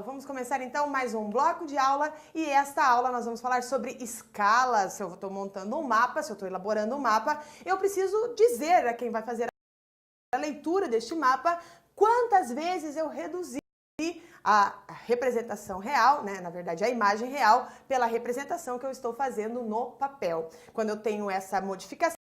Vamos começar então mais um bloco de aula e esta aula nós vamos falar sobre escalas. Se eu estou montando um mapa, se eu estou elaborando um mapa, eu preciso dizer a quem vai fazer a leitura deste mapa quantas vezes eu reduzi a representação real, né? Na verdade a imagem real, pela representação que eu estou fazendo no papel. Quando eu tenho essa modificação,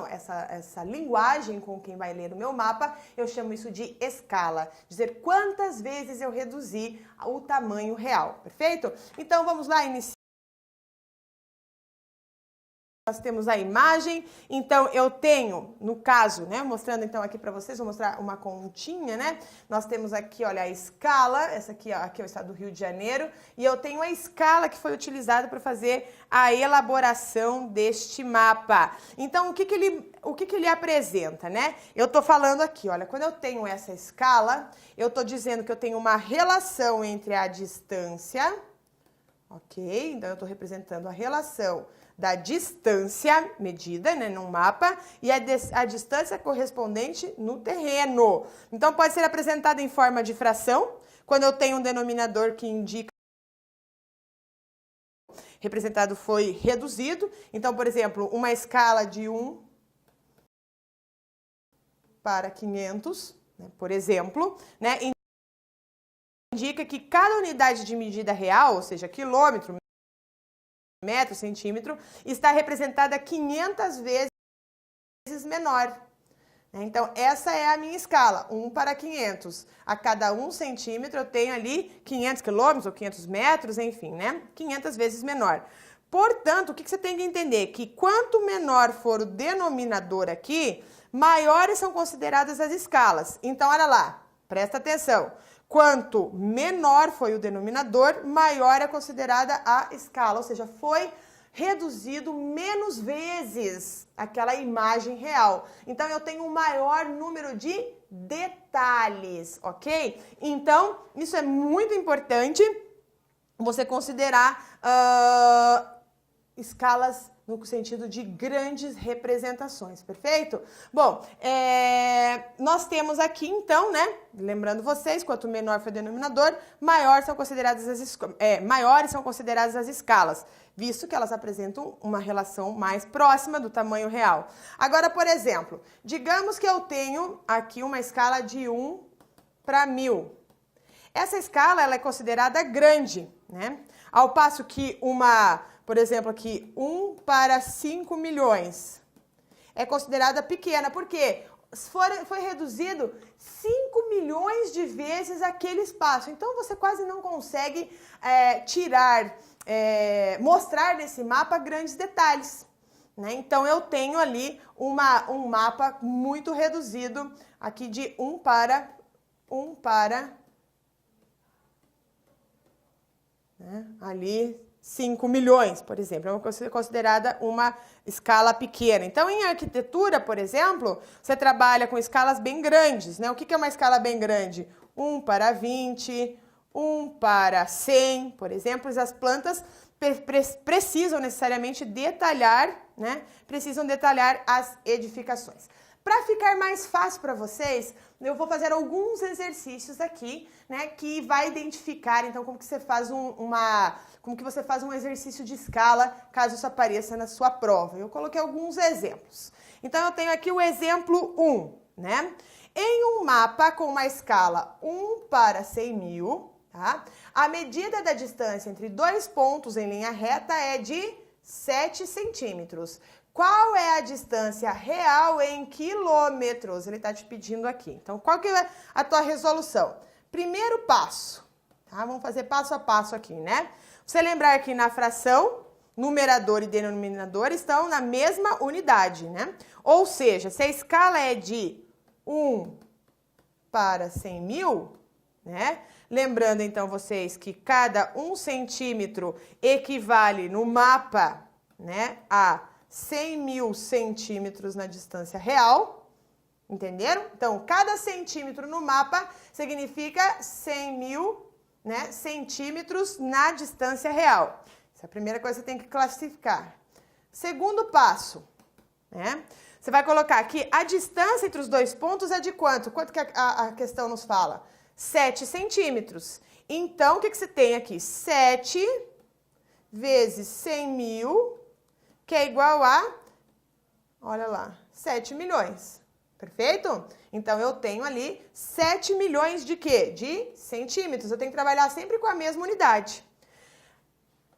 essa linguagem com quem vai ler o meu mapa, eu chamo isso de escala. Dizer quantas vezes eu reduzi o tamanho real, perfeito? Então vamos lá iniciar. Nós temos a imagem, então eu tenho, no caso, né, mostrando então aqui para vocês, vou mostrar uma continha, né? Nós temos aqui, olha, a escala, essa aqui, ó, aqui é o estado do Rio de Janeiro, e eu tenho a escala que foi utilizada para fazer a elaboração deste mapa. Então, o que que ele apresenta, né? Eu tô falando aqui, olha, quando eu tenho essa escala, eu tô dizendo que eu tenho uma relação entre a distância, ok? Então, eu tô representando a relação da distância medida, né, num mapa, e a distância correspondente no terreno. Então, pode ser apresentada em forma de fração, quando eu tenho um denominador que indica representado foi reduzido. Então, por exemplo, uma escala de 1 para 500, né, por exemplo, né, indica que cada unidade de medida real, ou seja, quilômetro, metro, centímetro, está representada 500 vezes menor. Então, essa é a minha escala, 1 para 500. A cada 1 centímetro eu tenho ali 500 quilômetros ou 500 metros, enfim, né? 500 vezes menor. Portanto, o que você tem que entender? Que quanto menor for o denominador aqui, maiores são consideradas as escalas. Então, olha lá, presta atenção. Quanto menor foi o denominador, maior é considerada a escala, ou seja, foi reduzido menos vezes aquela imagem real. Então, eu tenho um maior número de detalhes, ok? Então, isso é muito importante, você considerar escalas no sentido de grandes representações, perfeito? Bom, nós temos aqui então, né, lembrando vocês, quanto menor for o denominador, maiores são consideradas as escalas, visto que elas apresentam uma relação mais próxima do tamanho real. Agora, por exemplo, digamos que eu tenho aqui uma escala de 1 para 1000. Essa escala ela é considerada grande, né? Ao passo que por exemplo, aqui, 1 para 5 milhões é considerada pequena, porque foi reduzido 5 milhões de vezes aquele espaço. Então, você quase não consegue mostrar nesse mapa grandes detalhes, né? Então, eu tenho ali um mapa muito reduzido, aqui de 1 para né, ali 5 milhões, por exemplo, é considerada uma escala pequena. Então, em arquitetura, por exemplo, você trabalha com escalas bem grandes, né? O que é uma escala bem grande? 1 para 20, 1 para 100, por exemplo, as plantas precisam necessariamente detalhar, né? Precisam detalhar as edificações. Para ficar mais fácil para vocês, eu vou fazer alguns exercícios aqui, né, que vai identificar, então, como que você faz um exercício de escala, caso isso apareça na sua prova. Eu coloquei alguns exemplos. Então, eu tenho aqui o exemplo 1, né? Em um mapa com uma escala 1 para 100 mil, tá? A medida da distância entre dois pontos em linha reta é de 7 centímetros. Qual é a distância real em quilômetros? Ele está te pedindo aqui. Então, qual que é a tua resolução? Primeiro passo, tá? Vamos fazer passo a passo aqui, né? Você lembrar que na fração, numerador e denominador estão na mesma unidade, né? Ou seja, se a escala é de 1 para 100 mil, né? Lembrando, então, vocês que cada 1 centímetro equivale no mapa, né, a 100 mil centímetros na distância real, entenderam? Então, cada centímetro no mapa significa 100 mil, né, centímetros na distância real. Essa é a primeira coisa que você tem que classificar. Segundo passo, né, você vai colocar aqui a distância entre os dois pontos é de quanto? Quanto que a questão nos fala? 7 centímetros. Então, o que você tem aqui? 7 vezes 100 mil, que é igual a, olha lá, 7 milhões. Perfeito? Então, eu tenho ali 7 milhões de quê? De centímetros. Eu tenho que trabalhar sempre com a mesma unidade.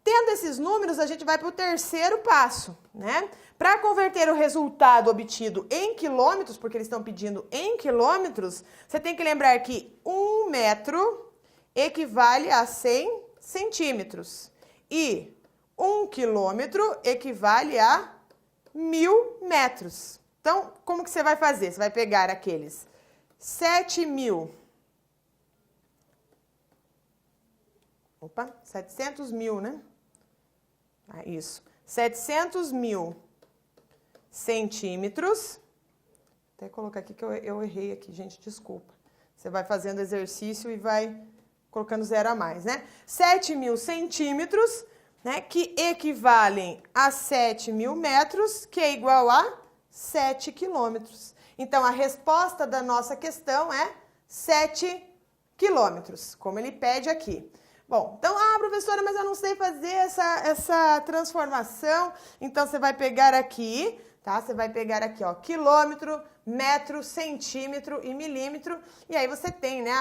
Tendo esses números, a gente vai para o terceiro passo, né? Para converter o resultado obtido em quilômetros, porque eles estão pedindo em quilômetros, você tem que lembrar que 1 metro equivale a 100 centímetros. E 1 quilômetro equivale a 1000 metros. Então, como que você vai fazer? Você vai pegar aqueles 700 mil, né? Ah, isso. 700 mil centímetros. Até colocar aqui que eu errei aqui, gente, desculpa. Você vai fazendo exercício e vai colocando 0 a mais, né? 7 mil centímetros, né? Que equivalem a 7 mil metros, que é igual a 7 quilômetros. Então, a resposta da nossa questão é 7 quilômetros, como ele pede aqui. Bom, então, professora, mas eu não sei fazer essa transformação. Então, você vai pegar aqui, tá? Você vai pegar aqui, ó, quilômetro, metro, centímetro e milímetro. E aí você tem, né,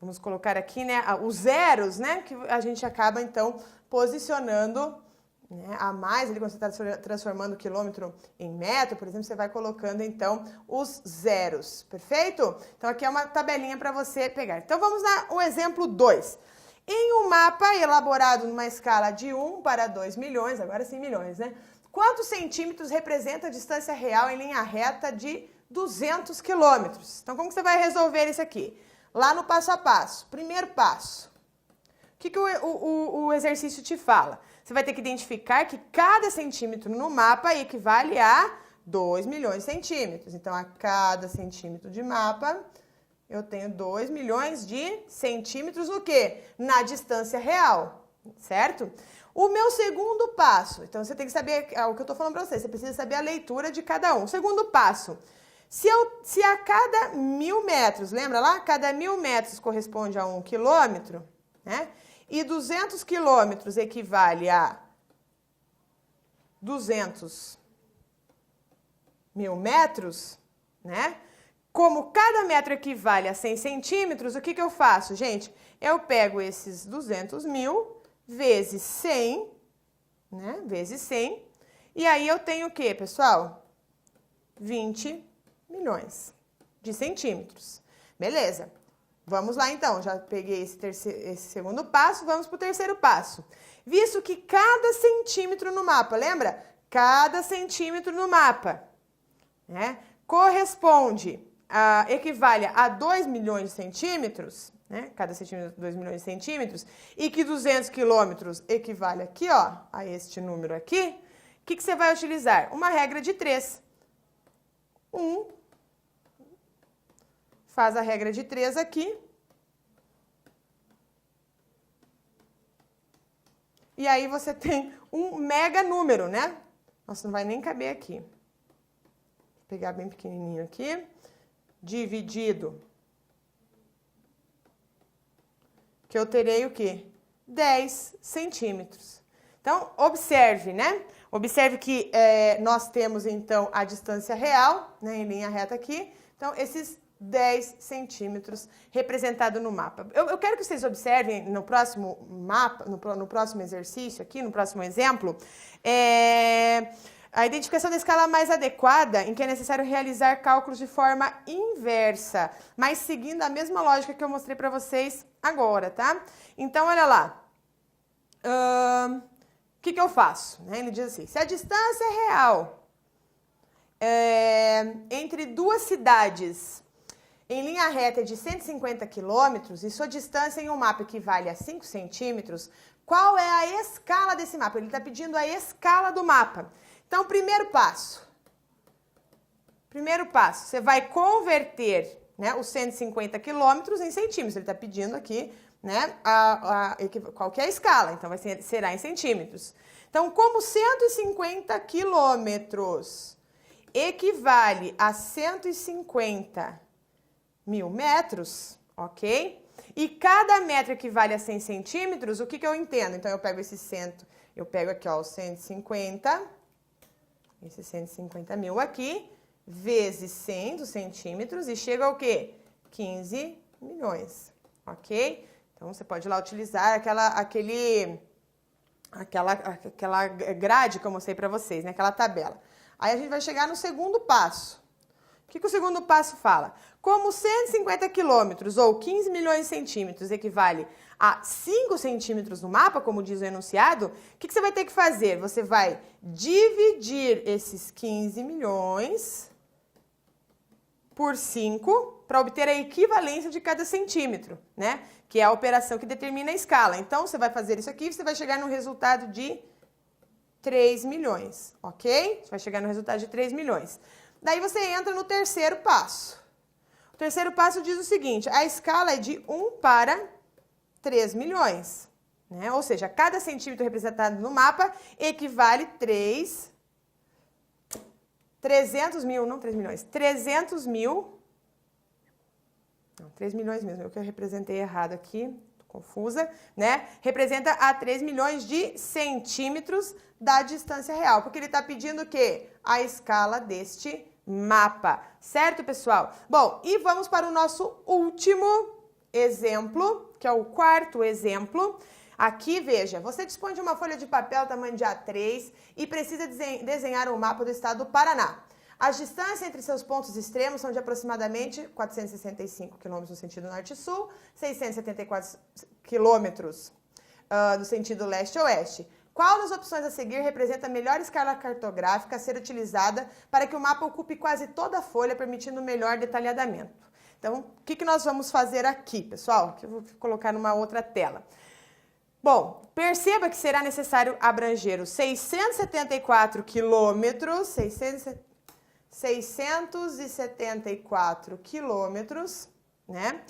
vamos colocar aqui, né, os zeros, né, que a gente acaba, então, posicionando, né, a mais, ali, quando você está transformando o quilômetro em metro, por exemplo, você vai colocando, então, os zeros, perfeito? Então, aqui é uma tabelinha para você pegar. Então, vamos ao exemplo 2. Em um mapa elaborado numa escala de 1 para 2 milhões, agora sim milhões, né? Quantos centímetros representa a distância real em linha reta de 200 quilômetros? Então, como que você vai resolver isso aqui? Lá no passo a passo. Primeiro passo. O que o exercício te fala? Você vai ter que identificar que cada centímetro no mapa equivale a 2 milhões de centímetros. Então, a cada centímetro de mapa, eu tenho 2 milhões de centímetros no quê? Na distância real, certo? O meu segundo passo, então você tem que saber o que eu estou falando para você, você precisa saber a leitura de cada um. Segundo passo, se a cada 1000 metros, lembra lá? Cada 1000 metros corresponde a 1 quilômetro, né? E 200 quilômetros equivale a 200 mil metros, né? Como cada metro equivale a 100 centímetros, o que eu faço, gente? Eu pego esses 200 mil vezes 100, né? Vezes 100. E aí eu tenho o quê, pessoal? 20 milhões de centímetros. Beleza. Vamos lá, então. Já peguei esse segundo passo, vamos para o terceiro passo. Visto que cada centímetro no mapa, lembra? Cada centímetro no mapa, né, equivale a 2 milhões de centímetros, né? Cada centímetro, 2 milhões de centímetros, e que 200 quilômetros equivale aqui, ó, a este número aqui, o que você vai utilizar? Uma regra de 3. Faz a regra de 3 aqui. E aí você tem um mega número, né? Nossa, não vai nem caber aqui. Vou pegar bem pequenininho aqui. Dividido. Que eu terei o quê? 10 centímetros. Então, observe, né? Observe que nós temos, então, a distância real, né, em linha reta aqui. Então, esses 10 centímetros representado no mapa. Eu quero que vocês observem no próximo mapa, no próximo exercício aqui, no próximo exemplo, a identificação da escala mais adequada em que é necessário realizar cálculos de forma inversa, mas seguindo a mesma lógica que eu mostrei para vocês agora, tá? Então, olha lá. O que eu faço? Né? Ele diz assim, se a distância real entre duas cidades em linha reta é de 150 quilômetros e sua distância em um mapa equivale a 5 centímetros, qual é a escala desse mapa? Ele está pedindo a escala do mapa. Então, primeiro passo, você vai converter, né, os 150 quilômetros em centímetros. Ele está pedindo aqui, né, qual que é a escala, então será em centímetros. Então, como 150 quilômetros equivale a 150 1000 metros, ok? E cada metro equivale a 100 centímetros, o que que eu entendo? Então, eu pego eu pego aqui, ó, os 150, esse 150 mil aqui, vezes 100 dos centímetros, e chega ao quê? 15 milhões, ok? Então, você pode ir lá utilizar aquela grade que eu mostrei para vocês, né? Aquela tabela. Aí, a gente vai chegar no segundo passo. O que o segundo passo fala? Como 150 quilômetros ou 15 milhões de centímetros equivale a 5 centímetros no mapa, como diz o enunciado, o que você vai ter que fazer? Você vai dividir esses 15 milhões por 5 para obter a equivalência de cada centímetro, né? Que é a operação que determina a escala. Então, você vai fazer isso aqui e você vai chegar no resultado de 3 milhões, ok? Você vai chegar no resultado de 3 milhões. Daí você entra no terceiro passo. O terceiro passo diz o seguinte, a escala é de 1 para 3 milhões, né? Ou seja, cada centímetro representado no mapa equivale 300 mil, não 3 milhões, 300 mil, não, 3 milhões mesmo, eu que eu representei errado aqui, tô confusa, né? Representa a 3 milhões de centímetros da distância real, porque ele está pedindo o quê? A escala deste mapa, certo, pessoal? Bom, e vamos para o nosso último exemplo, que é o quarto exemplo. Aqui, veja, você dispõe de uma folha de papel tamanho de A3 e precisa desenhar um mapa do estado do Paraná. As distâncias entre seus pontos extremos são de aproximadamente 465 quilômetros no sentido norte-sul, 674 quilômetros no sentido leste-oeste. Qual das opções a seguir representa a melhor escala cartográfica a ser utilizada para que o mapa ocupe quase toda a folha, permitindo melhor detalhamento? Então, o que nós vamos fazer aqui, pessoal? Que eu vou colocar numa outra tela. Bom, perceba que será necessário abranger os 674 quilômetros, 674 quilômetros, né?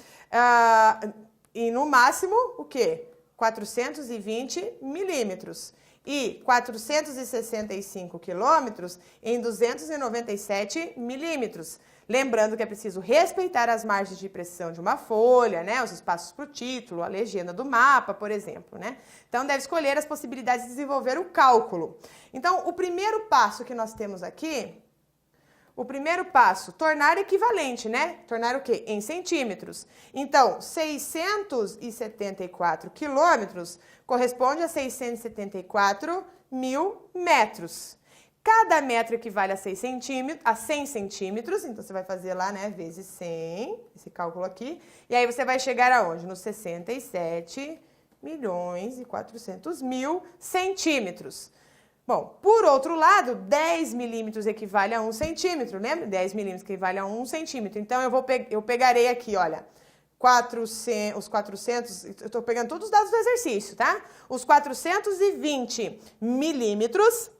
E no máximo, o quê? 420 milímetros e 465 quilômetros em 297 milímetros. Lembrando que é preciso respeitar as margens de impressão de uma folha, né? Os espaços para o título, a legenda do mapa, por exemplo, né? Então, deve escolher as possibilidades de desenvolver o cálculo. Então, o primeiro passo que nós temos aqui, o primeiro passo, tornar equivalente, né? Tornar o quê? Em centímetros. Então, 674 quilômetros corresponde a 674 mil metros. Cada metro equivale a 100 centímetros, então você vai fazer lá, né, vezes 100, esse cálculo aqui, e aí você vai chegar aonde? Nos 67 milhões e 400 mil centímetros. Bom, por outro lado, 10 milímetros equivale a 1 centímetro, lembra? 10 milímetros equivale a 1 centímetro. Então, eu pegarei aqui, olha, os 400, eu estou pegando todos os dados do exercício, tá? Os 420 milímetros,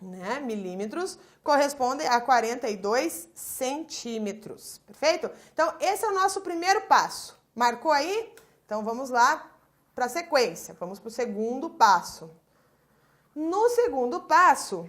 né, milímetros, correspondem a 42 centímetros, perfeito? Então, esse é o nosso primeiro passo. Marcou aí? Então, vamos lá para a sequência. Vamos para o segundo passo. No segundo passo,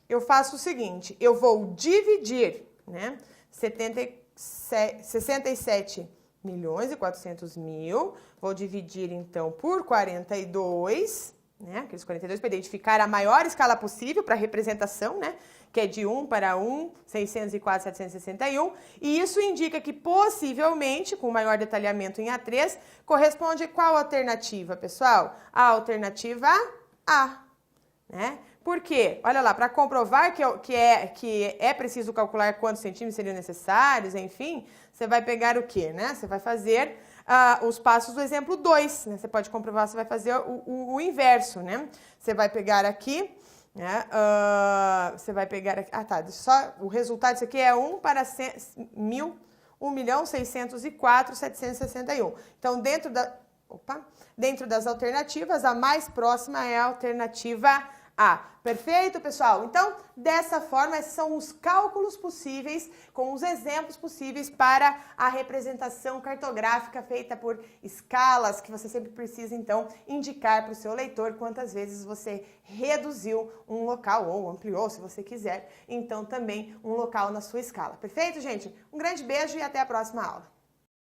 eu faço o seguinte, eu vou dividir, né, 67 milhões e 400 mil, vou dividir, então, por 42, né, aqueles 42 para identificar a maior escala possível para representação, né, que é de 1 para 1, 604, 761, e isso indica que possivelmente, com maior detalhamento em A3, corresponde a qual alternativa, pessoal? A alternativa A, né? Por quê? Olha lá, para comprovar que é preciso calcular quantos centímetros seriam necessários, enfim, você vai pegar o quê, né? Você vai fazer os passos do exemplo 2, né? Você pode comprovar, você vai fazer o inverso, né? Você vai pegar aqui, né? Você vai pegar aqui, só o resultado disso aqui é 1 para 1.604.761. Então, dentro das alternativas, a mais próxima é a alternativa A. Perfeito, pessoal? Então, dessa forma, esses são os cálculos possíveis, com os exemplos possíveis para a representação cartográfica feita por escalas, que você sempre precisa, então, indicar para o seu leitor quantas vezes você reduziu um local, ou ampliou, se você quiser, então, também um local na sua escala. Perfeito, gente? Um grande beijo e até a próxima aula.